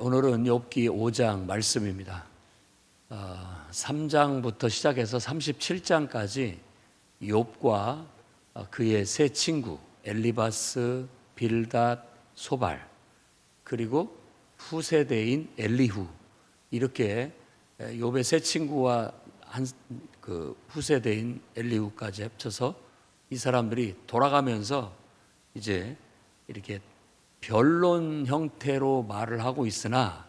오늘은 욥기 5장 말씀입니다. 3장부터 시작해서 37장까지 욥과 그의 세 친구 엘리바스, 빌닷, 소발, 그리고 후세대인 엘리후, 이렇게 욥의 세 친구와 그 후세대인 엘리후까지 합쳐서 이 사람들이 돌아가면서 이제 이렇게 변론 형태로 말을 하고 있으나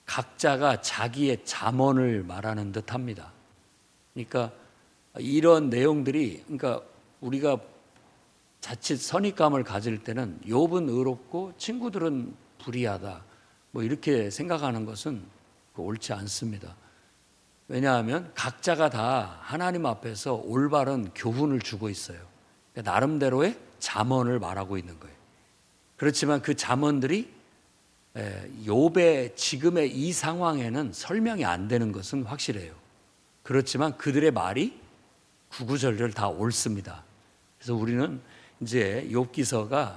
각자가 자기의 잠언을 말하는 듯합니다. 그러니까 이런 내용들이, 그러니까 우리가 자칫 선입감을 가질 때는 욥은 의롭고 친구들은 불의하다, 뭐 이렇게 생각하는 것은 옳지 않습니다. 왜냐하면 각자가 다 하나님 앞에서 올바른 교훈을 주고 있어요. 그러니까 나름대로의 잠언을 말하고 있는 거예요. 그렇지만 그 잠언들이 욥의 지금의 이 상황에는 설명이 안 되는 것은 확실해요. 그렇지만 그들의 말이 구구절절 다 옳습니다. 그래서 우리는 이제 욥기서가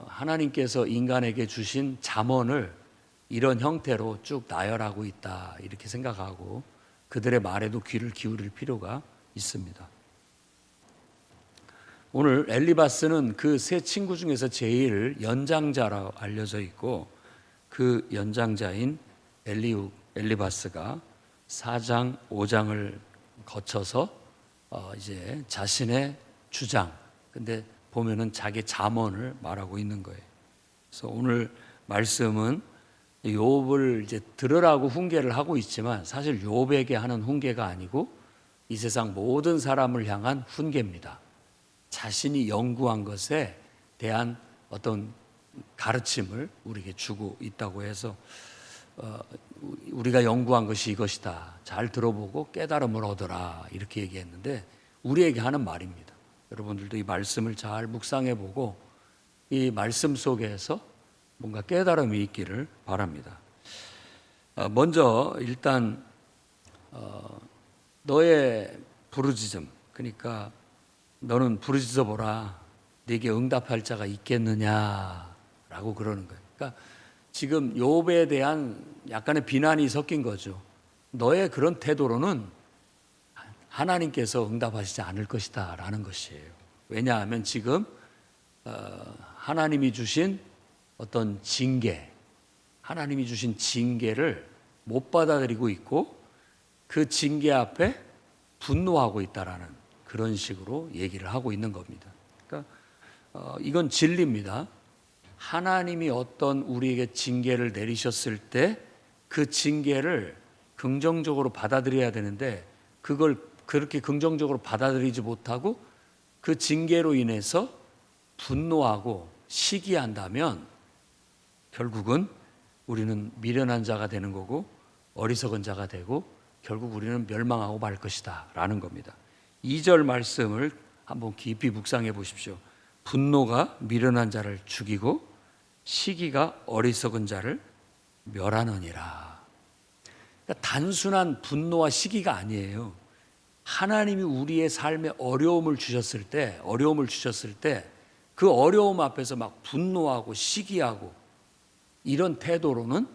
하나님께서 인간에게 주신 잠언을 이런 형태로 쭉 나열하고 있다, 이렇게 생각하고 그들의 말에도 귀를 기울일 필요가 있습니다. 오늘 엘리바스는 그 세 친구 중에서 제일 연장자라고 알려져 있고, 그 연장자인 엘리바스가 4장, 5장을 거쳐서 이제 자신의 주장, 근데 보면은 자기 잠언을 말하고 있는 거예요. 그래서 오늘 말씀은 욥을 이제 들으라고 훈계를 하고 있지만 사실 욥에게 하는 훈계가 아니고 이 세상 모든 사람을 향한 훈계입니다. 자신이 연구한 것에 대한 어떤 가르침을 우리에게 주고 있다고 해서 우리가 연구한 것이 이것이다, 잘 들어보고 깨달음을 얻어라, 이렇게 얘기했는데 우리에게 하는 말입니다. 여러분들도 이 말씀을 잘 묵상해 보고 이 말씀 속에서 뭔가 깨달음이 있기를 바랍니다. 먼저 일단 너의 부르짖음, 그러니까 너는 부르짖어 보라, 네게 응답할 자가 있겠느냐라고 그러는 거예요. 그러니까 지금 욥에 대한 약간의 비난이 섞인 거죠. 너의 그런 태도로는 하나님께서 응답하시지 않을 것이다 라는 것이에요. 왜냐하면 지금 하나님이 주신 어떤 징계, 하나님이 주신 징계를 못 받아들이고 있고 그 징계 앞에 분노하고 있다라는 그런 식으로 얘기를 하고 있는 겁니다. 그러니까 이건 진리입니다. 하나님이 어떤 우리에게 징계를 내리셨을 때 그 징계를 긍정적으로 받아들여야 되는데 그걸 그렇게 긍정적으로 받아들이지 못하고 그 징계로 인해서 분노하고 시기한다면 결국은 우리는 미련한 자가 되는 거고 어리석은 자가 되고 결국 우리는 멸망하고 말 것이다 라는 겁니다. 2절 말씀을 한번 깊이 묵상해 보십시오. 분노가 미련한 자를 죽이고 시기가 어리석은 자를 멸하느니라. 그러니까 단순한 분노와 시기가 아니에요. 하나님이 우리의 삶에 어려움을 주셨을 때 그 어려움 앞에서 막 분노하고 시기하고 이런 태도는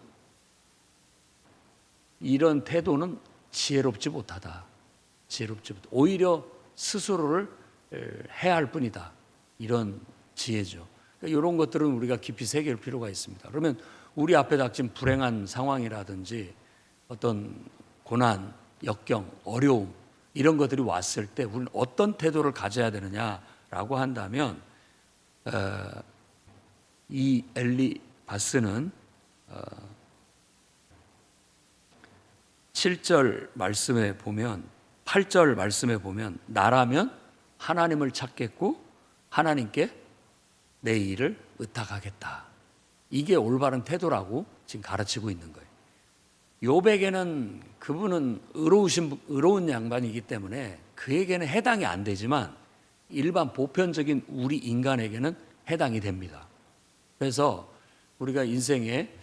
지혜롭지 못하다. 오히려 스스로를 해할 뿐이다. 이런 지혜죠. 그러니까 이런 것들은 우리가 깊이 새길 필요가 있습니다. 그러면 우리 앞에 닥친 불행한 상황이라든지 어떤 고난, 역경, 어려움 이런 것들이 왔을 때 우리는 어떤 태도를 가져야 되느냐라고 한다면 이 엘리바스는 7절 말씀에 보면 8절 말씀에 보면 나라면 하나님을 찾겠고 하나님께 내 일을 의탁하겠다. 이게 올바른 태도라고 지금 가르치고 있는 거예요. 욥에게는 그분은 의로운 양반이기 때문에 그에게는 해당이 안 되지만 일반 보편적인 우리 인간에게는 해당이 됩니다. 그래서 우리가 인생에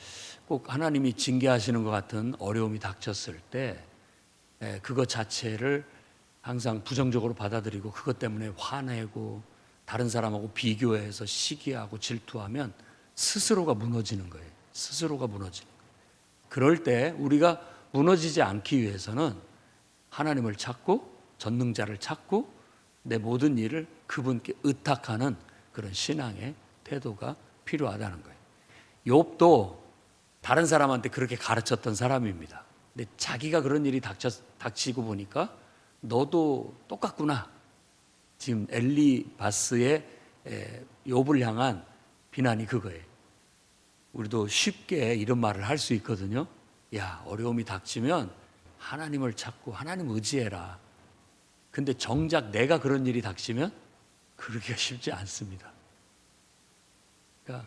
꼭 하나님이 징계하시는 것 같은 어려움이 닥쳤을 때 그것 자체를 항상 부정적으로 받아들이고 그것 때문에 화내고 다른 사람하고 비교해서 시기하고 질투하면 스스로가 무너지는 거예요. 스스로가 무너지는 거예요. 그럴 때 우리가 무너지지 않기 위해서는 하나님을 찾고 전능자를 찾고 내 모든 일을 그분께 의탁하는 그런 신앙의 태도가 필요하다는 거예요. 욥도 다른 사람한테 그렇게 가르쳤던 사람입니다. 근데 자기가 그런 일이 닥치고 보니까 너도 똑같구나. 지금 엘리바스의 욥을 향한 비난이 그거예요. 우리도 쉽게 이런 말을 할 수 있거든요. 야, 어려움이 닥치면 하나님을 찾고 하나님 의지해라. 근데 정작 내가 그런 일이 닥치면 그러기가 쉽지 않습니다. 그러니까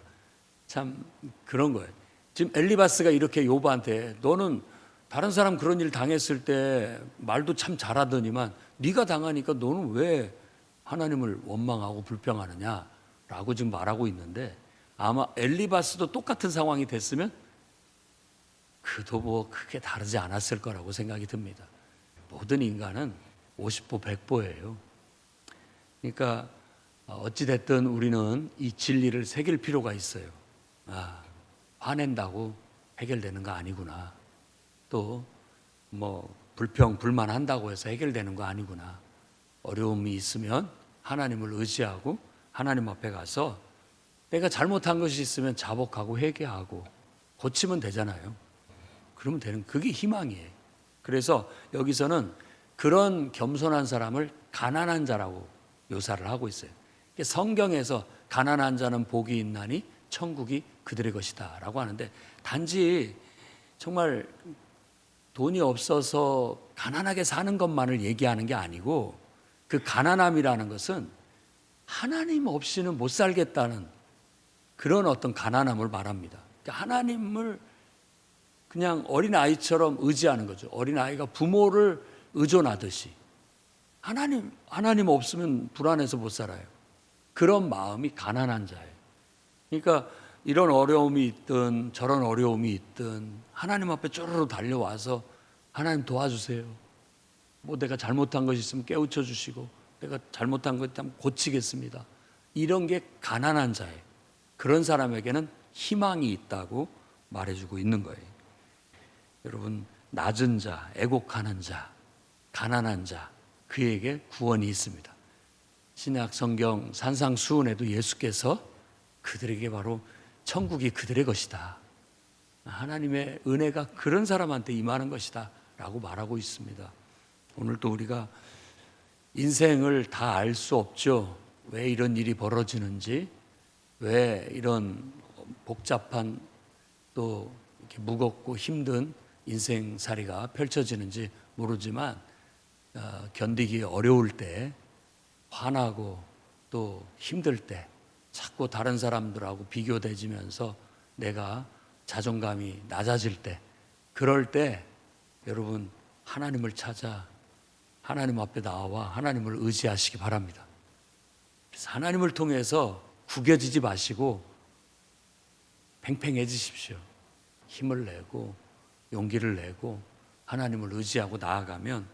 참 그런 거예요. 지금 엘리바스가 이렇게 욥한테 너는 다른 사람 그런 일 당했을 때 말도 참 잘하더니만 네가 당하니까 너는 왜 하나님을 원망하고 불평하느냐라고 지금 말하고 있는데, 아마 엘리바스도 똑같은 상황이 됐으면 그도 뭐 크게 다르지 않았을 거라고 생각이 듭니다. 모든 인간은 50보 100보예요. 그러니까 어찌됐든 우리는 이 진리를 새길 필요가 있어요. 화낸다고 해결되는 거 아니구나. 또 뭐 불평 불만한다고 해서 해결되는 거 아니구나. 어려움이 있으면 하나님을 의지하고 하나님 앞에 가서 내가 잘못한 것이 있으면 자복하고 회개하고 고치면 되잖아요. 그러면 되는, 그게 희망이에요. 그래서 여기서는 그런 겸손한 사람을 가난한 자라고 묘사를 하고 있어요. 성경에서 가난한 자는 복이 있나니 천국이 그들의 것이다 라고 하는데, 단지 정말 돈이 없어서 가난하게 사는 것만을 얘기하는 게 아니고, 그 가난함이라는 것은 하나님 없이는 못 살겠다는 그런 어떤 가난함을 말합니다. 하나님을 그냥 어린아이처럼 의지하는 거죠. 어린아이가 부모를 의존하듯이. 하나님 없으면 불안해서 못 살아요. 그런 마음이 가난한 자예요. 그러니까 이런 어려움이 있든 저런 어려움이 있든 하나님 앞에 쪼르르 달려와서 하나님 도와주세요. 뭐 내가 잘못한 것이 있으면 깨우쳐 주시고 내가 잘못한 것 있다면 고치겠습니다. 이런 게 가난한 자예요. 그런 사람에게는 희망이 있다고 말해주고 있는 거예요. 여러분, 낮은 자, 애곡하는 자, 가난한 자, 그에게 구원이 있습니다. 신약 성경 산상수훈에도 예수께서 그들에게 바로 천국이 그들의 것이다, 하나님의 은혜가 그런 사람한테 임하는 것이다 라고 말하고 있습니다. 오늘 또 우리가 인생을 다 알 수 없죠. 왜 이런 일이 벌어지는지, 왜 이런 복잡한 또 이렇게 무겁고 힘든 인생살이가 펼쳐지는지 모르지만 견디기 어려울 때, 화나고 또 힘들 때 자꾸 다른 사람들하고 비교되지면서 내가 자존감이 낮아질 때, 그럴 때 여러분 하나님을 찾아 하나님 앞에 나와 하나님을 의지하시기 바랍니다. 그래서 하나님을 통해서 구겨지지 마시고 팽팽해지십시오. 힘을 내고 용기를 내고 하나님을 의지하고 나아가면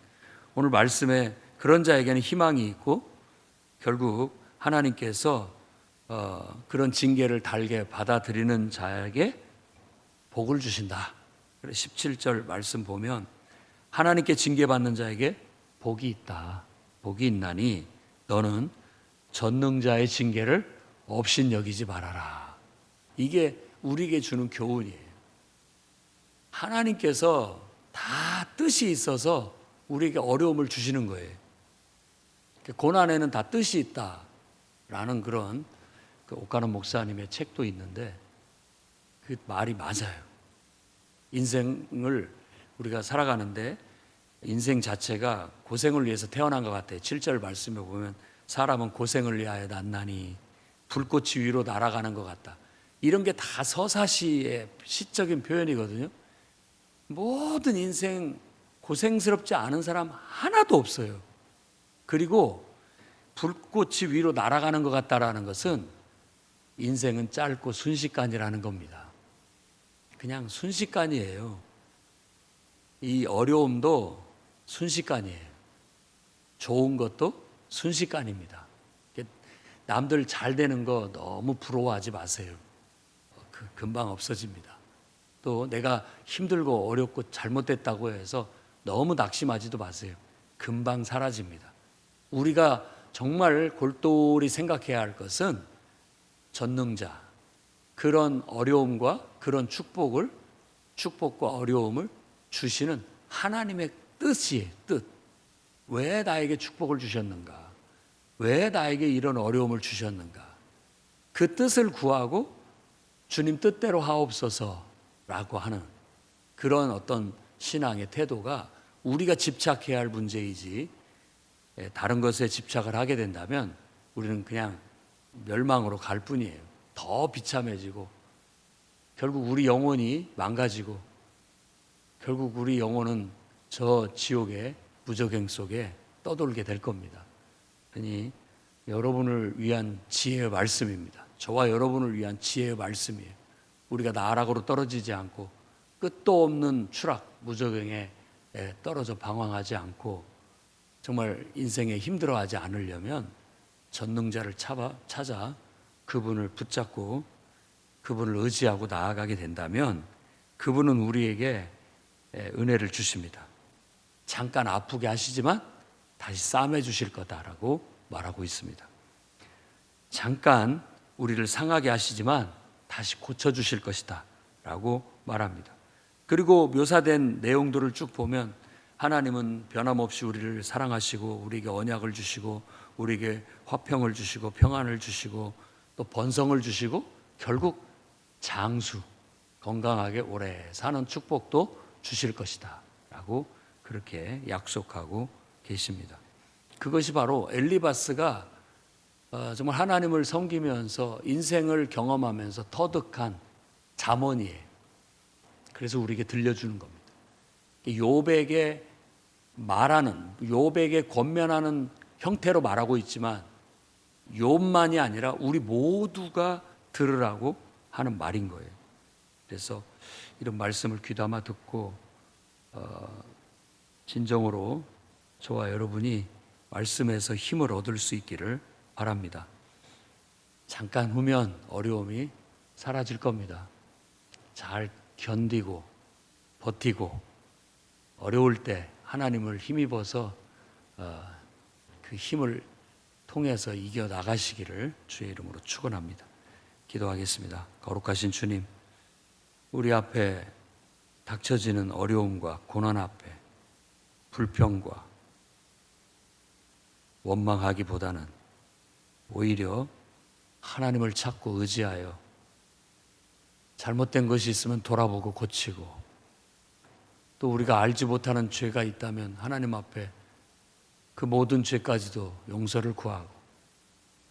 오늘 말씀에 그런 자에게는 희망이 있고 결국 하나님께서 그런 징계를 달게 받아들이는 자에게 복을 주신다. 17절 말씀 보면 하나님께 징계받는 자에게 복이 있다. 복이 있나니 너는 전능자의 징계를 업신여기지 말아라. 이게 우리에게 주는 교훈이에요. 하나님께서 다 뜻이 있어서 우리에게 어려움을 주시는 거예요. 고난에는 다 뜻이 있다라는 그런 옥가는 목사님의 책도 있는데 그 말이 맞아요. 인생을 우리가 살아가는데 인생 자체가 고생을 위해서 태어난 것 같아요. 7절 말씀에 보면 사람은 고생을 위하여 났나니 불꽃이 위로 날아가는 것 같다. 이런 게 다 서사시의 시적인 표현이거든요. 모든 인생 고생스럽지 않은 사람 하나도 없어요. 그리고 불꽃이 위로 날아가는 것 같다라는 것은 인생은 짧고 순식간이라는 겁니다. 그냥 순식간이에요. 이 어려움도 순식간이에요. 좋은 것도 순식간입니다. 남들 잘 되는 거 너무 부러워하지 마세요. 금방 없어집니다. 또 내가 힘들고 어렵고 잘못됐다고 해서 너무 낙심하지도 마세요. 금방 사라집니다. 우리가 정말 골똘히 생각해야 할 것은 전능자, 그런 어려움과 그런 축복과 어려움을 주시는 하나님의 뜻이에요. 뜻. 왜 나에게 축복을 주셨는가? 왜 나에게 이런 어려움을 주셨는가? 그 뜻을 구하고 주님 뜻대로 하옵소서라고 하는 그런 어떤 신앙의 태도가 우리가 집착해야 할 문제이지, 다른 것에 집착을 하게 된다면 우리는 그냥 멸망으로 갈 뿐이에요. 더 비참해지고 결국 우리 영혼이 망가지고 결국 우리 영혼은 저 지옥의 무저갱 속에 떠돌게 될 겁니다. 그러니 여러분을 위한 지혜의 말씀입니다. 저와 여러분을 위한 지혜의 말씀이에요. 우리가 나락으로 떨어지지 않고 끝도 없는 추락, 무저갱에 떨어져 방황하지 않고 정말 인생에 힘들어하지 않으려면 전능자를 찾아 그분을 붙잡고 그분을 의지하고 나아가게 된다면 그분은 우리에게 은혜를 주십니다. 잠깐 아프게 하시지만 다시 싸매 주실 거다라고 말하고 있습니다. 잠깐 우리를 상하게 하시지만 다시 고쳐 주실 것이다 라고 말합니다. 그리고 묘사된 내용들을 쭉 보면 하나님은 변함없이 우리를 사랑하시고 우리에게 언약을 주시고 우리에게 화평을 주시고 평안을 주시고 또 번성을 주시고 결국 장수, 건강하게 오래 사는 축복도 주실 것이다 라고 그렇게 약속하고 계십니다. 그것이 바로 엘리바스가 정말 하나님을 섬기면서 인생을 경험하면서 터득한 잠언이에요. 그래서 우리에게 들려주는 겁니다. 욥에게 말하는, 욥에게 권면하는 형태로 말하고 있지만 욥만이 아니라 우리 모두가 들으라고 하는 말인 거예요. 그래서 이런 말씀을 귀담아 듣고 진정으로 저와 여러분이 말씀에서 힘을 얻을 수 있기를 바랍니다. 잠깐 후면 어려움이 사라질 겁니다. 잘 견디고 버티고 어려울 때 하나님을 힘입어서 그 힘을 통해서 이겨나가시기를 주의 이름으로 축원합니다. 기도하겠습니다. 거룩하신 주님, 우리 앞에 닥쳐지는 어려움과 고난 앞에 불평과 원망하기보다는 오히려 하나님을 찾고 의지하여 잘못된 것이 있으면 돌아보고 고치고 또 우리가 알지 못하는 죄가 있다면 하나님 앞에 그 모든 죄까지도 용서를 구하고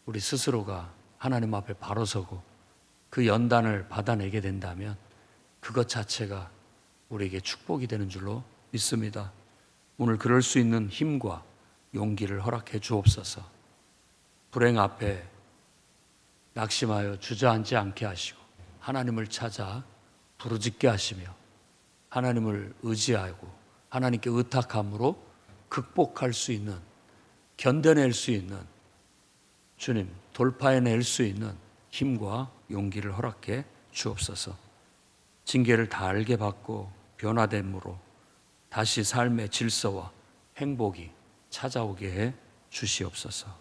우리 스스로가 하나님 앞에 바로 서고 그 연단을 받아내게 된다면 그것 자체가 우리에게 축복이 되는 줄로 믿습니다. 오늘 그럴 수 있는 힘과 용기를 허락해 주옵소서. 불행 앞에 낙심하여 주저앉지 않게 하시고 하나님을 찾아 부르짖게 하시며 하나님을 의지하고 하나님께 의탁함으로 극복할 수 있는, 견뎌낼 수 있는, 주님 돌파해낼 수 있는 힘과 용기를 허락해 주옵소서. 징계를 다 알게 받고 변화됨으로 다시 삶의 질서와 행복이 찾아오게 해 주시옵소서.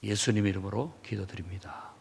예수님 이름으로 기도드립니다.